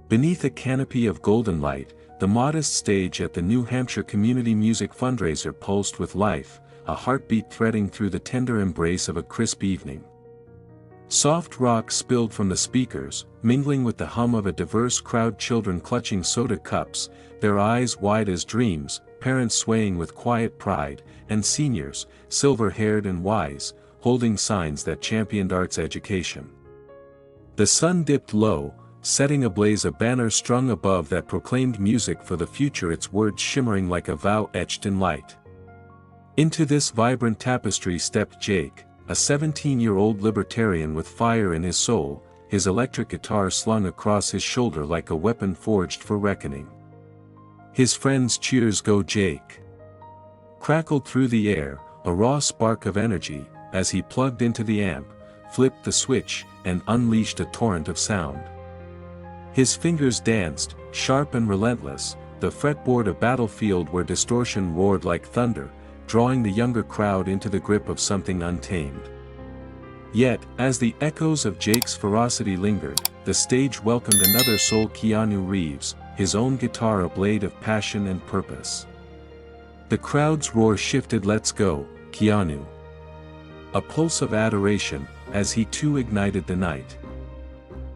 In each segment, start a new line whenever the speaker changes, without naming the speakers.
Beneath a canopy of golden light, the modest stage at the New Hampshire Community Music Fundraiser pulsed with life, a heartbeat threading through the tender embrace of a crisp evening. Soft rock spilled from the speakers, mingling with the hum of a diverse crowd, children clutching soda cups, their eyes wide as dreams, parents swaying with quiet pride, and seniors, silver-haired and wise, holding signs that championed arts education. The sun dipped low, setting ablaze a banner strung above that proclaimed music for the future, its words shimmering like a vow etched in light. Into this vibrant tapestry stepped Jake, a 17-year-old libertarian with fire in his soul, his electric guitar slung across his shoulder like a weapon forged for reckoning. His friends' cheers, "Go Jake!" crackled through the air, a raw spark of energy, as he plugged into the amp, flipped the switch, and unleashed a torrent of sound. His fingers danced, sharp and relentless, the fretboard a battlefield where distortion roared like thunder, drawing the younger crowd into the grip of something untamed. Yet, as the echoes of Jake's ferocity lingered, the stage welcomed another soul, Keanu Reeves, his own guitar a blade of passion and purpose. The crowd's roar shifted. "Let's go, Keanu!" A pulse of adoration, as he too ignited the night.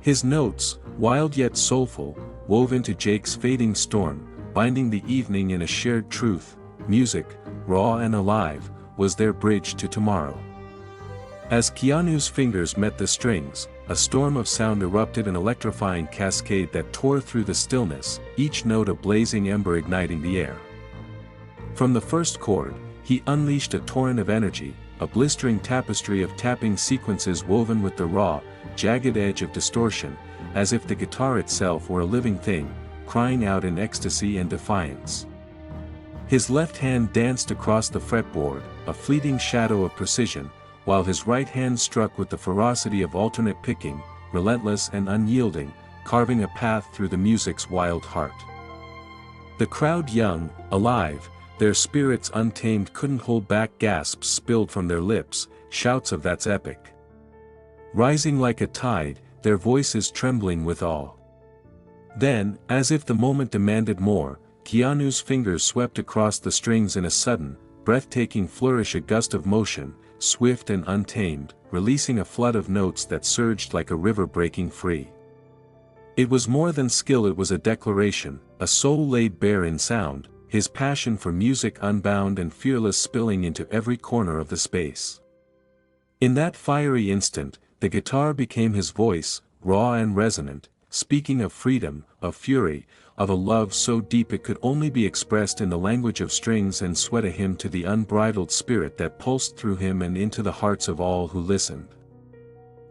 His notes, wild yet soulful, wove into Jake's fading storm, binding the evening in a shared truth: music, raw and alive, was their bridge to tomorrow. As Keanu's fingers met the strings, a storm of sound erupted, an electrifying cascade that tore through the stillness, each note a blazing ember igniting the air. From the first chord, he unleashed a torrent of energy, a blistering tapestry of tapping sequences woven with the raw, jagged edge of distortion, as if the guitar itself were a living thing, crying out in ecstasy and defiance. His left hand danced across the fretboard, a fleeting shadow of precision, while his right hand struck with the ferocity of alternate picking, relentless and unyielding, carving a path through the music's wild heart. The crowd, young, alive, their spirits untamed, couldn't hold back. Gasps spilled from their lips, shouts of "That's epic!" rising like a tide, their voices trembling with awe. Then, as if the moment demanded more, Keanu's fingers swept across the strings in a sudden, breathtaking flourish, a gust of motion, swift and untamed, releasing a flood of notes that surged like a river breaking free. It was more than skill, it was a declaration, a soul laid bare in sound, his passion for music unbound and fearless, spilling into every corner of the space. In that fiery instant, the guitar became his voice, raw and resonant, speaking of freedom, of fury, of a love so deep it could only be expressed in the language of strings and sweat, a hymn to the unbridled spirit that pulsed through him and into the hearts of all who listened.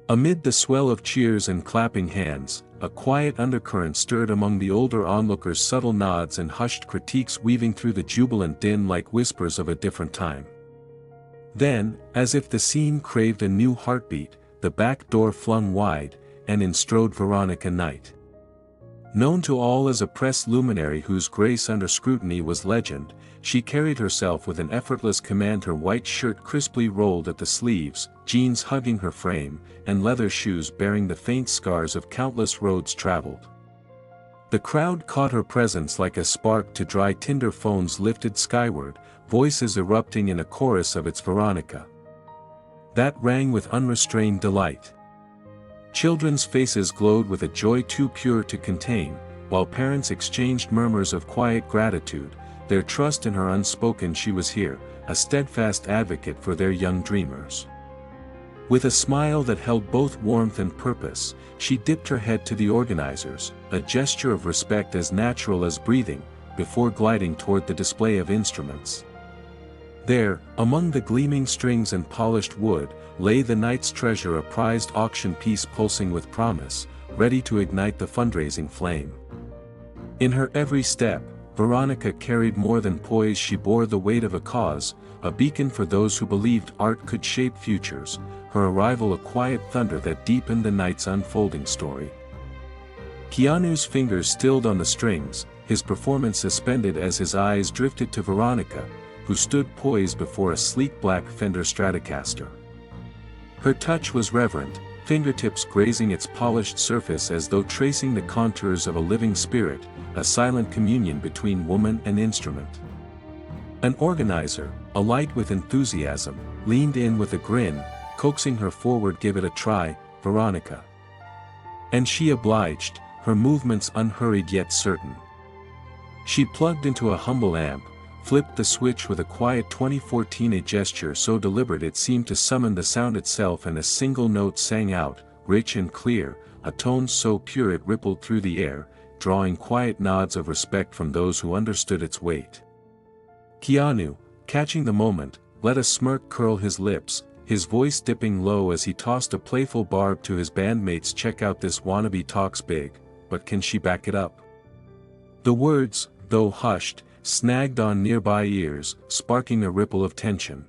Amid the swell of cheers and clapping hands, a quiet undercurrent stirred among the older onlookers, subtle nods and hushed critiques weaving through the jubilant din like whispers of a different time. Then, as if the scene craved a new heartbeat, the back door flung wide, and in strode Veronica Knight. Known to all as a press luminary whose grace under scrutiny was legend, she carried herself with an effortless command, her white shirt crisply rolled at the sleeves, jeans hugging her frame, and leather shoes bearing the faint scars of countless roads traveled. The crowd caught her presence like a spark to dry tinder, phones lifted skyward, voices erupting in a chorus of "It's Veronica!" that rang with unrestrained delight. Children's faces glowed with a joy too pure to contain, while parents exchanged murmurs of quiet gratitude, their trust in her unspoken. She was here, a steadfast advocate for their young dreamers. With a smile that held both warmth and purpose, she dipped her head to the organizers, a gesture of respect as natural as breathing, before gliding toward the display of instruments. There, among the gleaming strings and polished wood, lay the night's treasure, a prized auction piece pulsing with promise, ready to ignite the fundraising flame. In her every step, Veronica carried more than poise, she bore the weight of a cause, a beacon for those who believed art could shape futures, her arrival a quiet thunder that deepened the night's unfolding story. Keanu's fingers stilled on the strings, his performance suspended as his eyes drifted to Veronica, who stood poised before a sleek black Fender Stratocaster. Her touch was reverent, fingertips grazing its polished surface as though tracing the contours of a living spirit, a silent communion between woman and instrument. An organizer, alight with enthusiasm, leaned in with a grin, coaxing her forward. "Give it a try, Veronica." And she obliged, her movements unhurried yet certain. She plugged into a humble amp, flipped the switch with a quiet 2014, a gesture so deliberate it seemed to summon the sound itself, and a single note sang out, rich and clear, a tone so pure it rippled through the air, drawing quiet nods of respect from those who understood its weight. Keanu, catching the moment, let a smirk curl his lips, his voice dipping low as he tossed a playful barb to his bandmates. "Check out this wannabe, talks big, but can she back it up?" The words, though hushed, snagged on nearby ears, sparking a ripple of tension.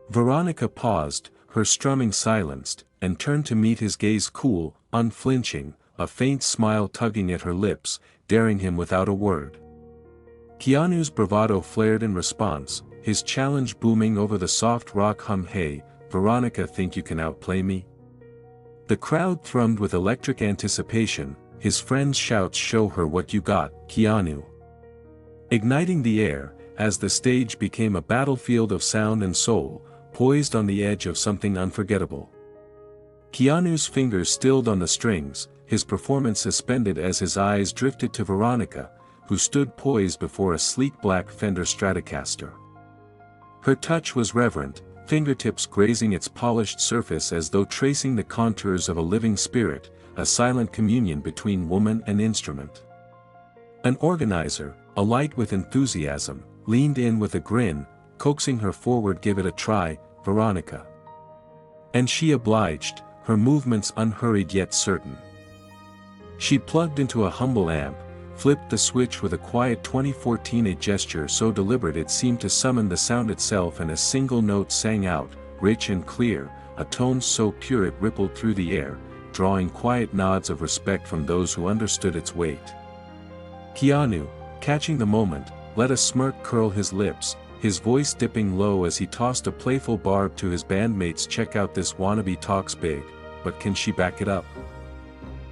Veronica paused, her strumming silenced, and turned to meet his gaze, cool, unflinching, a faint smile tugging at her lips, daring him without a word. Keanu's bravado flared in response, his challenge booming over the soft rock hum. "Hey, Veronica, think you can outplay me?" The crowd thrummed with electric anticipation, his friends' shouts. "Show her what you got, Keanu." Igniting the air, as the stage became a battlefield of sound and soul, poised on the edge of something unforgettable. Keanu's fingers stilled on the strings, his performance suspended as his eyes drifted to Veronica, who stood poised before a sleek black Fender Stratocaster. Her touch was reverent, fingertips grazing its polished surface as though tracing the contours of a living spirit, a silent communion between woman and instrument. An organizer, alight with enthusiasm, leaned in with a grin, coaxing her forward. "Give it a try, Veronica." And she obliged, her movements unhurried yet certain. She plugged into a humble amp, flipped the switch with a quiet 2014, a gesture so deliberate it seemed to summon the sound itself, and a single note sang out, rich and clear, a tone so pure it rippled through the air, drawing quiet nods of respect from those who understood its weight. Keanu, catching the moment, let a smirk curl his lips, his voice dipping low as he tossed a playful barb to his bandmates. "Check out this wannabe, talks big, but can she back it up?"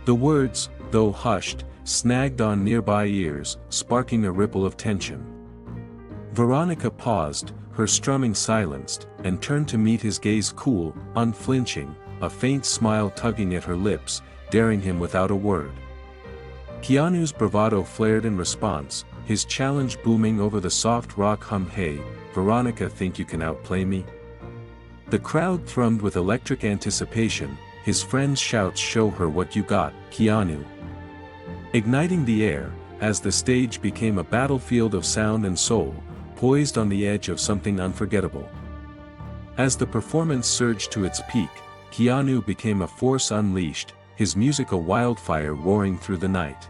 The words, though hushed, snagged on nearby ears, sparking a ripple of tension. Veronica paused, her strumming silenced, and turned to meet his gaze, cool, unflinching, a faint smile tugging at her lips, daring him without a word. Keanu's bravado flared in response, his challenge booming over the soft rock hum. "Hey, Veronica, think you can outplay me?" The crowd thrummed with electric anticipation, his friends' shouts. "Show her what you got, Keanu." Igniting the air, as the stage became a battlefield of sound and soul, poised on the edge of something unforgettable. As the performance surged to its peak, Keanu became a force unleashed, his music a wildfire roaring through the night.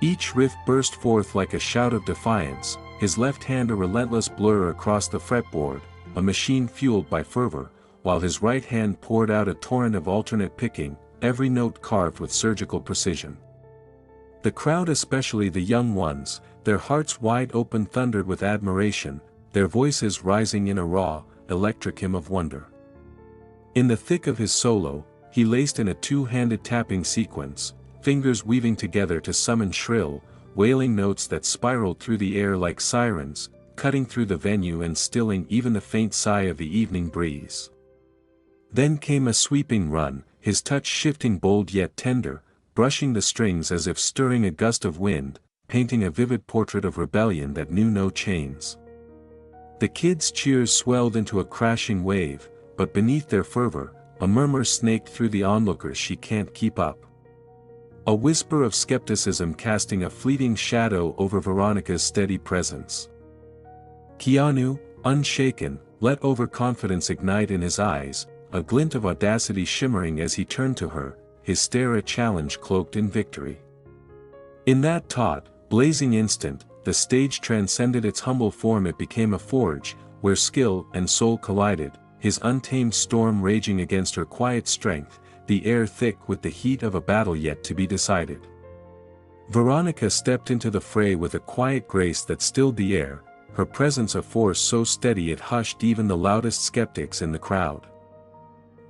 Each riff burst forth like a shout of defiance, his left hand a relentless blur across the fretboard, a machine fueled by fervor, while his right hand poured out a torrent of alternate picking, every note carved with surgical precision. The crowd, especially the young ones, their hearts wide open, thundered with admiration, their voices rising in a raw, electric hymn of wonder. In the thick of his solo, he laced in a two-handed tapping sequence, fingers weaving together to summon shrill, wailing notes that spiraled through the air like sirens, cutting through the venue and stilling even the faint sigh of the evening breeze. Then came a sweeping run, his touch shifting bold yet tender, brushing the strings as if stirring a gust of wind, painting a vivid portrait of rebellion that knew no chains. The kids' cheers swelled into a crashing wave, but beneath their fervor, a murmur snaked through the onlookers. "She can't keep up." A whisper of skepticism casting a fleeting shadow over Veronica's steady presence. Keanu, unshaken, let overconfidence ignite in his eyes, a glint of audacity shimmering as he turned to her, his stare a challenge cloaked in victory. In that taut, blazing instant, the stage transcended its humble form. It became a forge, where skill and soul collided, his untamed storm raging against her quiet strength, the air thick with the heat of a battle yet to be decided. Veronica stepped into the fray with a quiet grace that stilled the air, her presence a force so steady it hushed even the loudest skeptics in the crowd.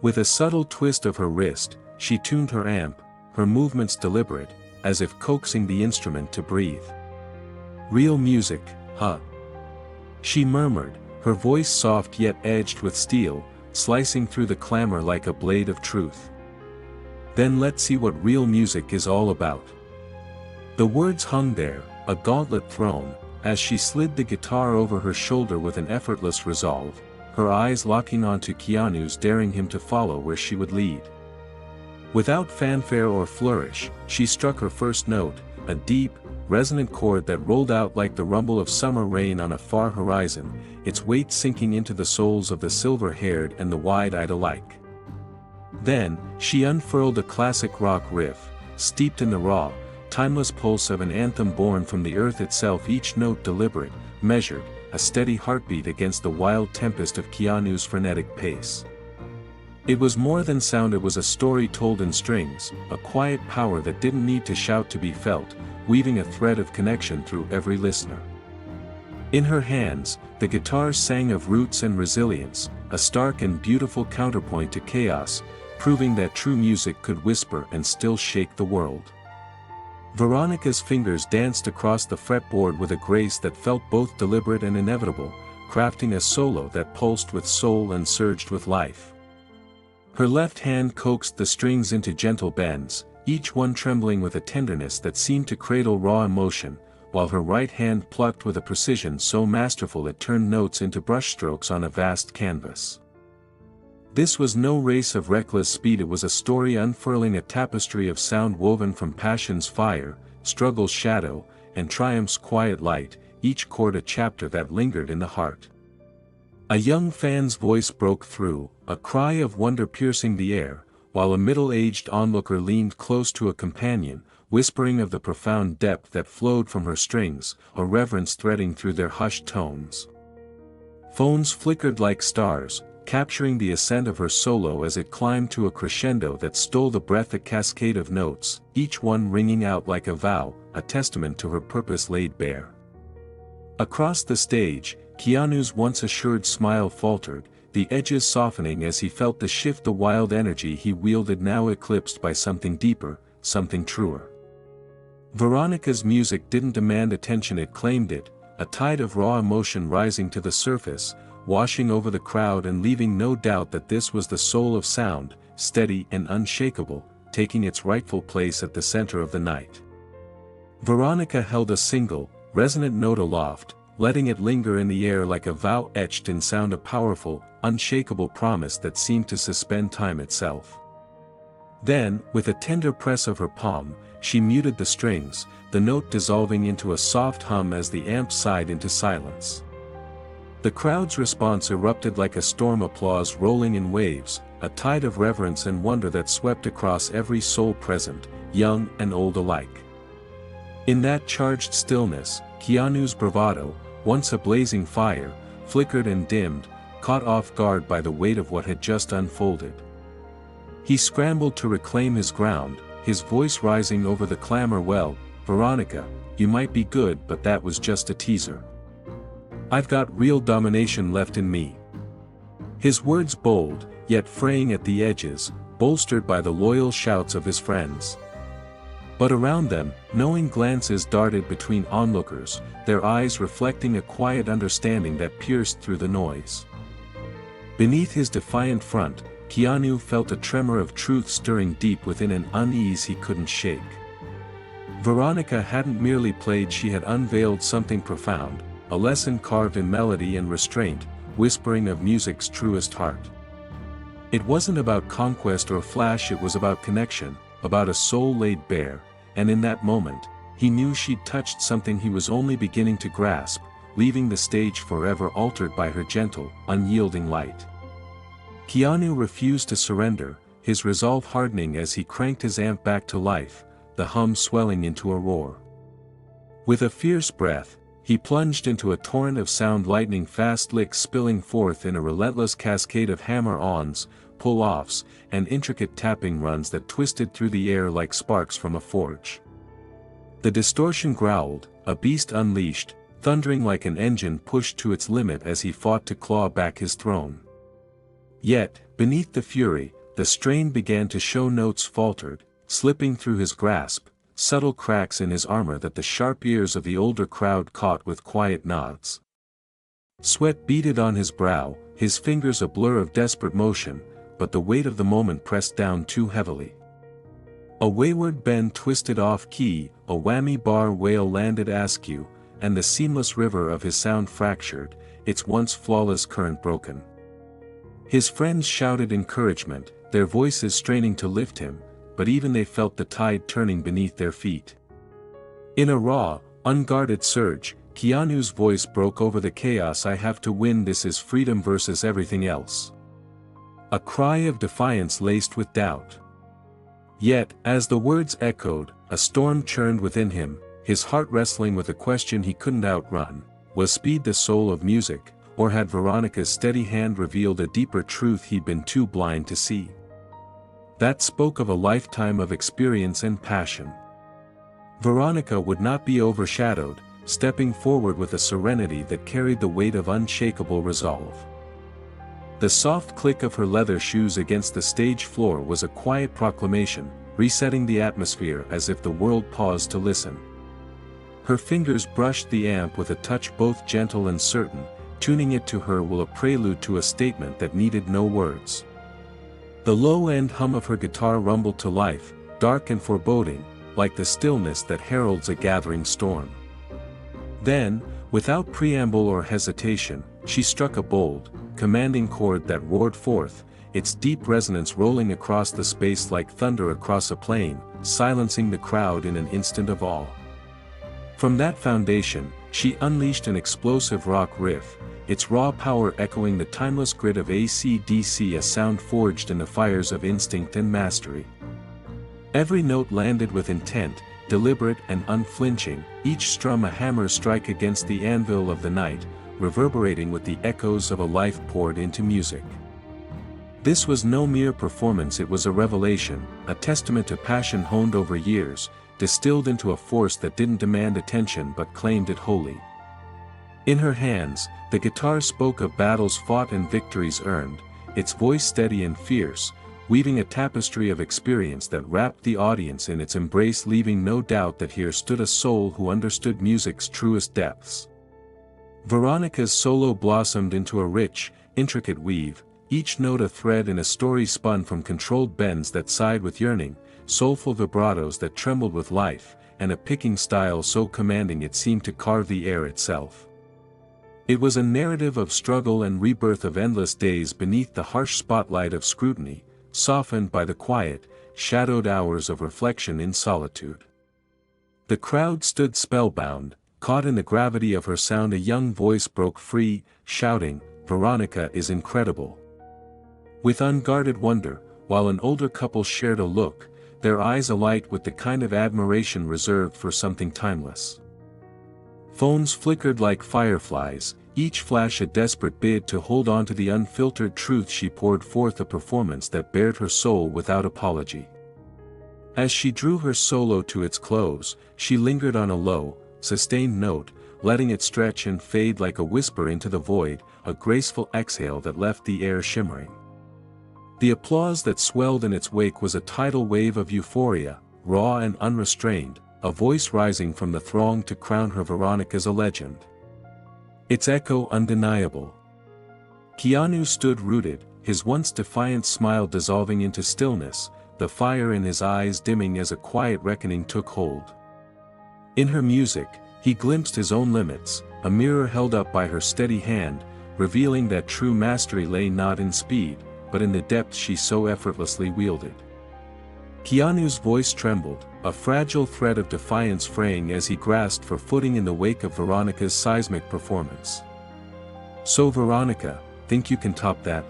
With a subtle twist of her wrist, she tuned her amp, her movements deliberate, as if coaxing the instrument to breathe. "Real music, huh?" she murmured, her voice soft yet edged with steel, slicing through the clamor like a blade of truth. "Then let's see what real music is all about." The words hung there, a gauntlet thrown, as she slid the guitar over her shoulder with an effortless resolve, her eyes locking onto Keanu's, daring him to follow where she would lead. Without fanfare or flourish, she struck her first note, a deep, resonant chord that rolled out like the rumble of summer rain on a far horizon, its weight sinking into the souls of the silver-haired and the wide-eyed alike. Then, she unfurled a classic rock riff, steeped in the raw, timeless pulse of an anthem born from the earth itself, each note deliberate, measured, a steady heartbeat against the wild tempest of Keanu's frenetic pace. It was more than sound, it was a story told in strings, a quiet power that didn't need to shout to be felt, weaving a thread of connection through every listener. In her hands, the guitar sang of roots and resilience, a stark and beautiful counterpoint to chaos, proving that true music could whisper and still shake the world. Veronica's fingers danced across the fretboard with a grace that felt both deliberate and inevitable, crafting a solo that pulsed with soul and surged with life. Her left hand coaxed the strings into gentle bends, each one trembling with a tenderness that seemed to cradle raw emotion, while her right hand plucked with a precision so masterful it turned notes into brushstrokes on a vast canvas. This was no race of reckless speed, it was a story unfurling, a tapestry of sound woven from passion's fire, struggle's shadow, and triumph's quiet light, each chord a chapter that lingered in the heart. A young fan's voice broke through, a cry of wonder piercing the air, while a middle-aged onlooker leaned close to a companion, whispering of the profound depth that flowed from her strings, a reverence threading through their hushed tones. Phones flickered like stars, capturing the ascent of her solo as it climbed to a crescendo that stole the breath, a cascade of notes, each one ringing out like a vow, a testament to her purpose laid bare. Across the stage, Keanu's once assured smile faltered, the edges softening as he felt the shift, the wild energy he wielded now eclipsed by something deeper, something truer. Veronica's music didn't demand attention, it claimed it, a tide of raw emotion rising to the surface, washing over the crowd and leaving no doubt that this was the soul of sound, steady and unshakable, taking its rightful place at the center of the night. Veronica held a single, resonant note aloft, letting it linger in the air like a vow etched in sound, a powerful, unshakable promise that seemed to suspend time itself. Then, with a tender press of her palm, she muted the strings, the note dissolving into a soft hum as the amp sighed into silence. The crowd's response erupted like a storm, applause rolling in waves, a tide of reverence and wonder that swept across every soul present, young and old alike. In that charged stillness, Keanu's bravado, once a blazing fire, flickered and dimmed, caught off guard by the weight of what had just unfolded. He scrambled to reclaim his ground, his voice rising over the clamor. "Well, Veronica, you might be good, but that was just a teaser. I've got real domination left in me." His words bold, yet fraying at the edges, bolstered by the loyal shouts of his friends. But around them, knowing glances darted between onlookers, their eyes reflecting a quiet understanding that pierced through the noise. Beneath his defiant front, Keanu felt a tremor of truth stirring deep within, an unease he couldn't shake. Veronica hadn't merely played, she had unveiled something profound, a lesson carved in melody and restraint, whispering of music's truest heart. It wasn't about conquest or flash, it was about connection, about a soul laid bare, and in that moment, he knew she'd touched something he was only beginning to grasp, leaving the stage forever altered by her gentle, unyielding light. Keanu refused to surrender, his resolve hardening as he cranked his amp back to life, the hum swelling into a roar. With a fierce breath, he plunged into a torrent of sound, lightning fast licks spilling forth in a relentless cascade of hammer-ons, pull-offs, and intricate tapping runs that twisted through the air like sparks from a forge. The distortion growled, a beast unleashed, thundering like an engine pushed to its limit as he fought to claw back his throne. Yet, beneath the fury, the strain began to show. Notes faltered, slipping through his grasp, subtle cracks in his armor that the sharp ears of the older crowd caught with quiet nods. Sweat beaded on his brow, his fingers a blur of desperate motion, but the weight of the moment pressed down too heavily. A wayward bend twisted off-key, a whammy bar wail landed askew, and the seamless river of his sound fractured, its once flawless current broken. His friends shouted encouragement, their voices straining to lift him, but even they felt the tide turning beneath their feet. In a raw, unguarded surge, Keanu's voice broke over the chaos. "I have to win. This is freedom versus everything else." A cry of defiance laced with doubt. Yet, as the words echoed, a storm churned within him, his heart wrestling with a question he couldn't outrun: was speed the soul of music, or had Veronica's steady hand revealed a deeper truth he'd been too blind to see? That spoke of a lifetime of experience and passion. Veronica would not be overshadowed, stepping forward with a serenity that carried the weight of unshakable resolve. The soft click of her leather shoes against the stage floor was a quiet proclamation, resetting the atmosphere as if the world paused to listen. Her fingers brushed the amp with a touch both gentle and certain, tuning it to her will, a prelude to a statement that needed no words. The low-end hum of her guitar rumbled to life, dark and foreboding, like the stillness that heralds a gathering storm. Then, without preamble or hesitation, she struck a bold, commanding chord that roared forth, its deep resonance rolling across the space like thunder across a plain, silencing the crowd in an instant of awe. From that foundation, she unleashed an explosive rock riff, its raw power echoing the timeless grit of AC/DC, a sound forged in the fires of instinct and mastery. Every note landed with intent, deliberate and unflinching, each strum a hammer's strike against the anvil of the night, reverberating with the echoes of a life poured into music. This was no mere performance, it was a revelation, a testament to passion honed over years, distilled into a force that didn't demand attention but claimed it wholly. In her hands, the guitar spoke of battles fought and victories earned, its voice steady and fierce, weaving a tapestry of experience that wrapped the audience in its embrace, leaving no doubt that here stood a soul who understood music's truest depths. Veronica's solo blossomed into a rich, intricate weave, each note a thread in a story spun from controlled bends that sighed with yearning, soulful vibratos that trembled with life, and a picking style so commanding it seemed to carve the air itself. It was a narrative of struggle and rebirth, of endless days beneath the harsh spotlight of scrutiny, softened by the quiet, shadowed hours of reflection in solitude. The crowd stood spellbound, caught in the gravity of her sound. A young voice broke free, shouting, "Veronica is incredible." With unguarded wonder, while an older couple shared a look, their eyes alight with the kind of admiration reserved for something timeless. Phones flickered like fireflies, each flash a desperate bid to hold on to the unfiltered truth. She poured forth a performance that bared her soul without apology. As she drew her solo to its close, she lingered on a low, sustained note, letting it stretch and fade like a whisper into the void, a graceful exhale that left the air shimmering. The applause that swelled in its wake was a tidal wave of euphoria, raw and unrestrained, a voice rising from the throng to crown her Veronica as a legend. Its echo undeniable. Keanu stood rooted, his once defiant smile dissolving into stillness, the fire in his eyes dimming as a quiet reckoning took hold. In her music, he glimpsed his own limits, a mirror held up by her steady hand, revealing that true mastery lay not in speed, but in the depth she so effortlessly wielded. Keanu's voice trembled, a fragile thread of defiance fraying as he grasped for footing in the wake of Veronica's seismic performance. "So Veronica, think you can top that?"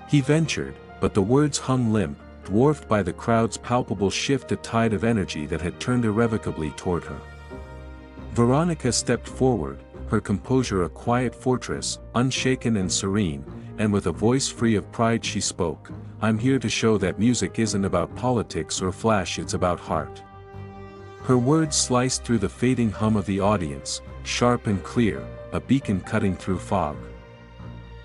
he ventured, but the words hung limp, dwarfed by the crowd's palpable shift, a tide of energy that had turned irrevocably toward her. Veronica stepped forward, her composure a quiet fortress, unshaken and serene, and with a voice free of pride she spoke, "I'm here to show that music isn't about politics or flash, it's about heart." Her words sliced through the fading hum of the audience, sharp and clear, a beacon cutting through fog.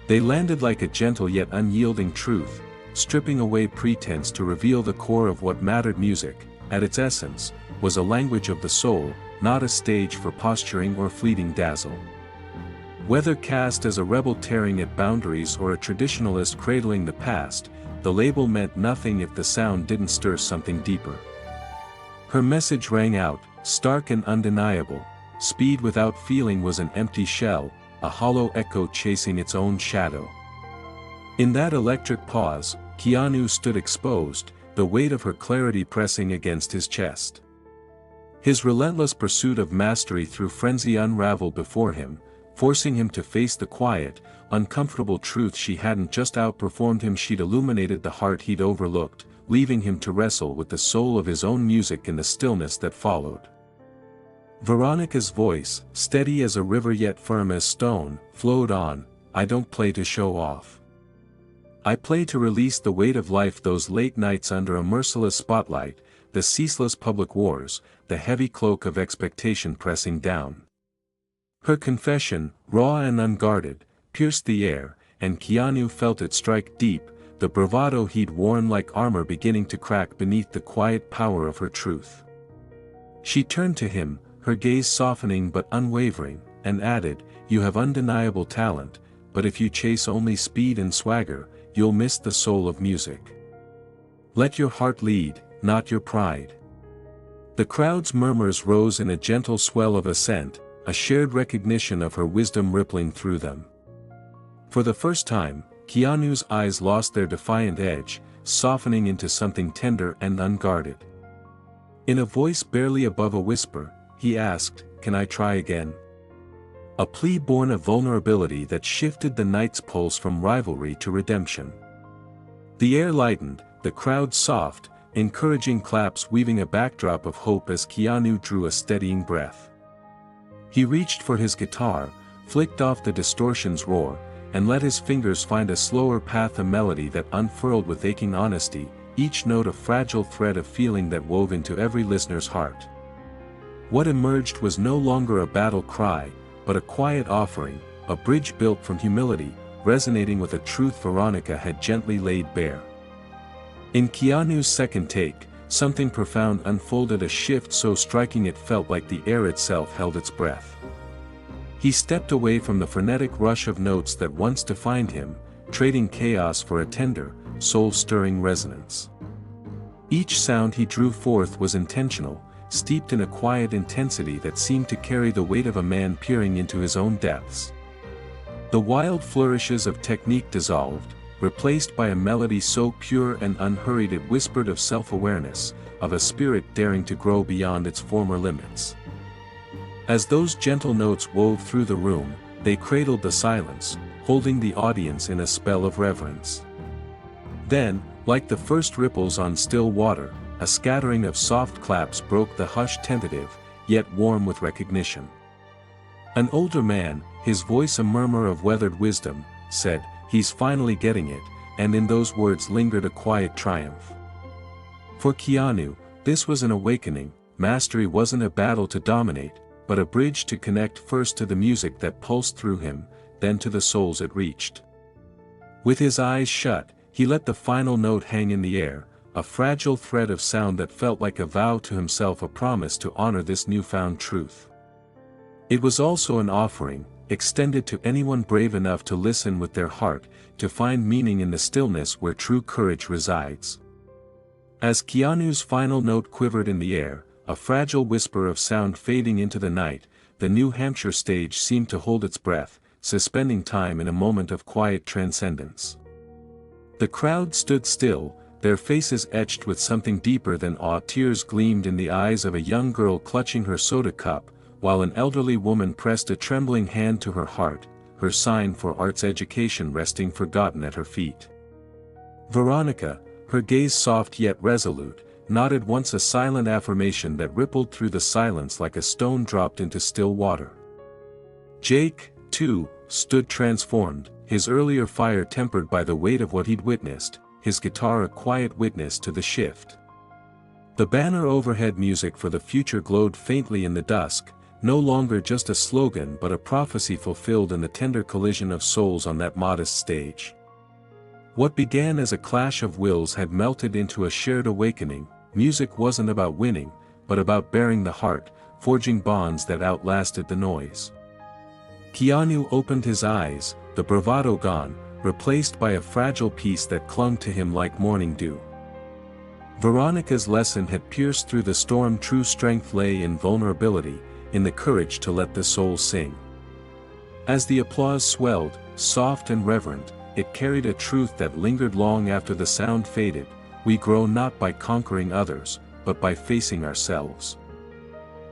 They landed like a gentle yet unyielding truth, stripping away pretense to reveal the core of what mattered. Music, at its essence, was a language of the soul, not a stage for posturing or fleeting dazzle. Whether cast as a rebel tearing at boundaries or a traditionalist cradling the past, the label meant nothing if the sound didn't stir something deeper. Her message rang out, stark and undeniable: speed without feeling was an empty shell, a hollow echo chasing its own shadow. In that electric pause, Keanu stood exposed, the weight of her clarity pressing against his chest. His relentless pursuit of mastery through frenzy unraveled before him, forcing him to face the quiet, uncomfortable truth she hadn't just outperformed him, she'd illuminated the heart he'd overlooked, leaving him to wrestle with the soul of his own music in the stillness that followed. Veronica's voice, steady as a river yet firm as stone, flowed on. "I don't play to show off. I play to release the weight of life, those late nights under a merciless spotlight, the ceaseless public wars, the heavy cloak of expectation pressing down." Her confession, raw and unguarded, pierced the air, and Keanu felt it strike deep, the bravado he'd worn like armor beginning to crack beneath the quiet power of her truth. She turned to him, her gaze softening but unwavering, and added, "You have undeniable talent, but if you chase only speed and swagger, you'll miss the soul of music. Let your heart lead, not your pride." The crowd's murmurs rose in a gentle swell of assent, a shared recognition of her wisdom rippling through them. For the first time, Keanu's eyes lost their defiant edge, softening into something tender and unguarded. In a voice barely above a whisper, he asked, "Can I try again?" A plea born of vulnerability that shifted the night's pulse from rivalry to redemption. The air lightened, the crowd soft, encouraging claps weaving a backdrop of hope as Keanu drew a steadying breath. He reached for his guitar, flicked off the distortion's roar, and let his fingers find a slower path, a melody that unfurled with aching honesty, each note a fragile thread of feeling that wove into every listener's heart. What emerged was no longer a battle cry, but a quiet offering, a bridge built from humility, resonating with a truth Veronica had gently laid bare. In Keanu's second take, something profound unfolded, a shift so striking it felt like the air itself held its breath. He stepped away from the frenetic rush of notes that once defined him, trading chaos for a tender, soul-stirring resonance. Each sound he drew forth was intentional, steeped in a quiet intensity that seemed to carry the weight of a man peering into his own depths. The wild flourishes of technique dissolved, replaced by a melody so pure and unhurried it whispered of self-awareness, of a spirit daring to grow beyond its former limits. As those gentle notes wove through the room, they cradled the silence, holding the audience in a spell of reverence. Then, like the first ripples on still water, a scattering of soft claps broke the hush, tentative, yet warm with recognition. An older man, his voice a murmur of weathered wisdom, said, "He's finally getting it," and in those words lingered a quiet triumph. For Keanu, this was an awakening. Mastery wasn't a battle to dominate, but a bridge to connect, first to the music that pulsed through him, then to the souls it reached. With his eyes shut, he let the final note hang in the air, a fragile thread of sound that felt like a vow to himself, a promise to honor this newfound truth. It was also an offering, extended to anyone brave enough to listen with their heart, to find meaning in the stillness where true courage resides. As Keanu's final note quivered in the air, a fragile whisper of sound fading into the night, the New Hampshire stage seemed to hold its breath, suspending time in a moment of quiet transcendence. The crowd stood still, their faces etched with something deeper than awe. Tears gleamed in the eyes of a young girl clutching her soda cup, while an elderly woman pressed a trembling hand to her heart, her sign for arts education resting forgotten at her feet. Veronica, her gaze soft yet resolute, nodded once, a silent affirmation that rippled through the silence like a stone dropped into still water. Jake, too, stood transformed, his earlier fire tempered by the weight of what he'd witnessed, his guitar a quiet witness to the shift. The banner overhead, music for the future, glowed faintly in the dusk, no longer just a slogan but a prophecy fulfilled in the tender collision of souls on that modest stage. What began as a clash of wills had melted into a shared awakening. Music wasn't about winning, but about bearing the heart, forging bonds that outlasted the noise. Keanu opened his eyes, the bravado gone, replaced by a fragile peace that clung to him like morning dew. Veronica's lesson had pierced through the storm. True strength lay in vulnerability, in the courage to let the soul sing. As the applause swelled, soft and reverent, it carried a truth that lingered long after the sound faded: we grow not by conquering others, but by facing ourselves.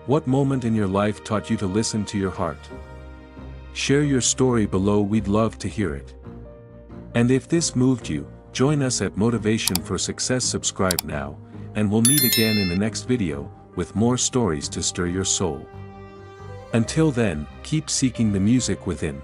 What moment in your life taught you to listen to your heart? Share your story below, we'd love to hear it. And if this moved you, join us at Motivation for Success. Subscribe now, and we'll meet again in the next video, with more stories to stir your soul. Until then, keep seeking the music within.